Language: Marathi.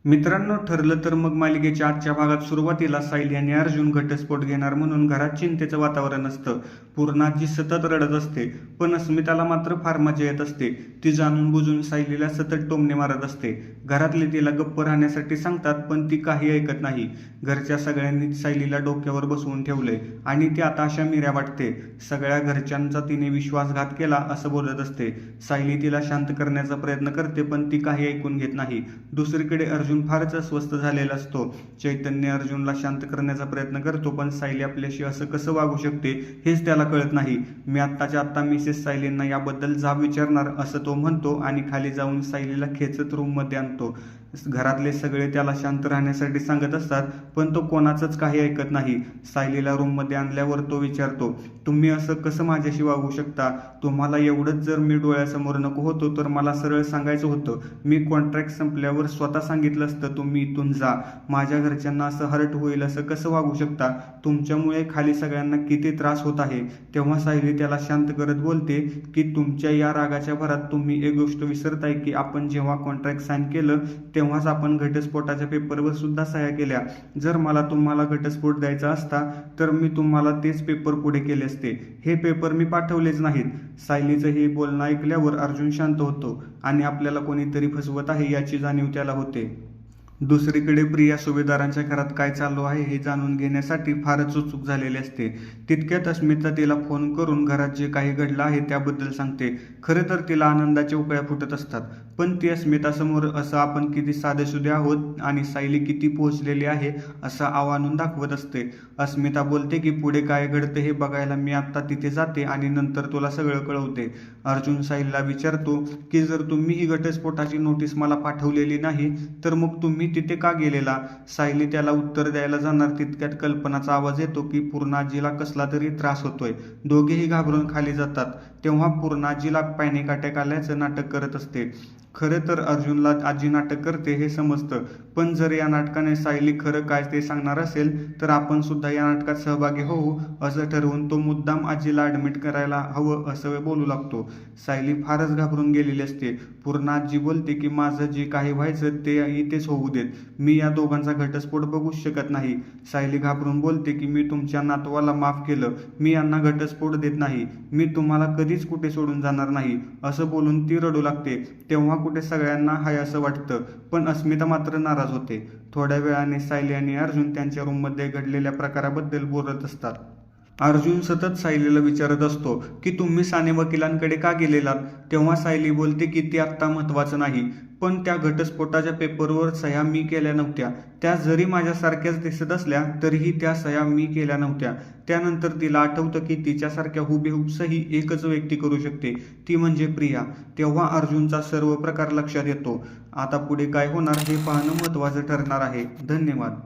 मित्रांनो, ठरलं तर मग मालिकेच्या आजच्या भागात सुरुवातीला सायली आणि अर्जुन घटस्फोट घेणार म्हणून घरात चिंतेचं वातावरण असतं. पूर्णाजी सतत रडत असते, पण अस्मिताला मात्र फार मजा येत असते. ती जाणून बुजून सायलीला सतत टोमणे मारत असते. घरातले तिला गप्प राहण्यासाठी सांगतात, पण ती काही ऐकत नाही. घरच्या सगळ्यांनी सायलीला डोक्यावर बसवून ठेवलंय आणि ती आता अशा मिऱ्या वाटते. सगळ्या घरच्यांचा तिने विश्वासघात केला असं बोलत असते. सायली तिला शांत करण्याचा प्रयत्न करते, पण ती काही ऐकून घेत नाही. दुसरीकडे अर्जुन फारच अस्वस्थ झालेला असतो. चैतन्य अर्जुनला शांत करण्याचा प्रयत्न करतो, पण सायली आपल्याशी असं कसं वागू शकते हेच त्याला कळत नाही. मी आत्ताच्या आत्ता मिसेस सायलींना याबद्दल जाब विचारणार असं तो म्हणतो आणि खाली जाऊन सायलीला खेचत रूममध्ये आणतो. घरातले सगळे त्याला शांत राहण्यासाठी सांगत असतात, पण तो कोणाचंच काही ऐकत नाही. सायलीला रूममध्ये आणल्यावर तो विचारतो, तुम्ही असं कसं माझ्याशी वागू शकता? तुम्हाला एवढंच जर मी डोळ्यासमोर नको होतो तर मला सरळ सांगायचं होतं. मी कॉन्ट्रॅक्ट संपल्यावर स्वतः सांगितलं असतं तुम्ही इथून जा. माझ्या घरच्यांना असं हर्ट होईल असं कसं वागू शकता? तुमच्यामुळे खाली सगळ्यांना किती त्रास होत आहे. तेव्हा सायली त्याला शांत करत बोलते की तुमच्या या रागाच्या भरात तुम्ही एक गोष्ट विसरताय की आपण जेव्हा कॉन्ट्रॅक्ट साईन केलं तेव्हाच आपण घटस्फोटाच्या पेपरवर सुद्धा सह्या केल्या. जर मला तुम्हाला घटस्फोट द्यायचा असता तर मी तुम्हाला तेच पेपर पुढे केले असते. हे पेपर मी पाठवलेच नाहीत. सायलीचं हे बोलणं ऐकल्यावर अर्जुन शांत होतो आणि आपल्याला कोणीतरी फसवत आहे याची जाणीव त्याला होते. दुसरीकडे प्रिया सुभेदारांच्या घरात काय चालू आहे हे जाणून घेण्यासाठी फारच उत्सुक झालेली असते. तितक्यात अस्मिता तिला फोन करून घरात जे काही घडलं आहे त्याबद्दल सांगते. खरं तर तिला आनंदाच्या उकळ्या फुटत असतात, पण ती अस्मितासमोर असं आपण किती साधेसुधे आहोत आणि सायली किती पोहोचलेली आहे असं आव्हानून दाखवत असते. अस्मिता बोलते की पुढे काय घडतं हे बघायला मी आत्ता तिथे जाते आणि नंतर तुला सगळं कळवते. अर्जुन सायलीला विचारतो की जर तुम्ही ही घटस्फोटाची नोटीस मला पाठवलेली नाही तर मग तुम्ही तिथे का गेलेला? सायली त्याला उत्तर द्यायला जाणार तितक्यात कल्पनाचा आवाज येतो की पूर्णाजीला कसला तरी त्रास होतोय. दोघेही घाबरून खाली जातात. तेव्हा पूर्णाजीला पॅनिक अटॅक आल्याचं नाटक करत असते. खरं तर अर्जुनला आजी नाटक करते हे समजतं, पण जर या नाटकाने सायली खरं काय ते सांगणार असेल तर आपण सुद्धा या नाटकात सहभागी होऊ असं ठरवून तो मुद्दाम आजीला ॲडमिट करायला हवं असं बोलू लागतो. सायली फारच घाबरून गेलेली असते. पूर्ण आजी बोलते की माझं जे काही व्हायचं ते इथेच होऊ देत. मी या दोघांचा घटस्फोट बघूच शकत नाही. सायली घाबरून बोलते की मी तुमच्या नातवाला माफ केलं. मी यांना घटस्फोट देत नाही. मी तुम्हाला कधीच कुठे सोडून जाणार नाही असं बोलून ती रडू लागते. तेव्हा कुठे सगळ्यांना हाय असं वाटतं, पण अस्मिता मात्र नाराज होते. थोड्या वेळाने सायली आणि अर्जुन त्यांच्या रूममध्ये घडलेल्या प्रकाराबद्दल बोलत असतात. अर्जुन सतत सायलीला विचारत असतो की तुम्ही साने वकिलांकडे का गेलेलात? तेव्हा सायली बोलते की ते आत्ता महत्त्वाचं नाही, पण त्या घटस्फोटाच्या पेपरवर सह्या मी केल्या नव्हत्या. त्या जरी माझ्यासारख्याच दिसत असल्या तरीही त्या सह्या मी केल्या नव्हत्या. त्यानंतर तिला आठवतं की तिच्यासारख्या हुबेहूब सही एकच व्यक्ती करू शकते, ती म्हणजे प्रिया. तेव्हा अर्जुनचा सर्व प्रकार लक्षात येतो. आता पुढे काय होणार हे पाहणं महत्त्वाचं ठरणार आहे. धन्यवाद.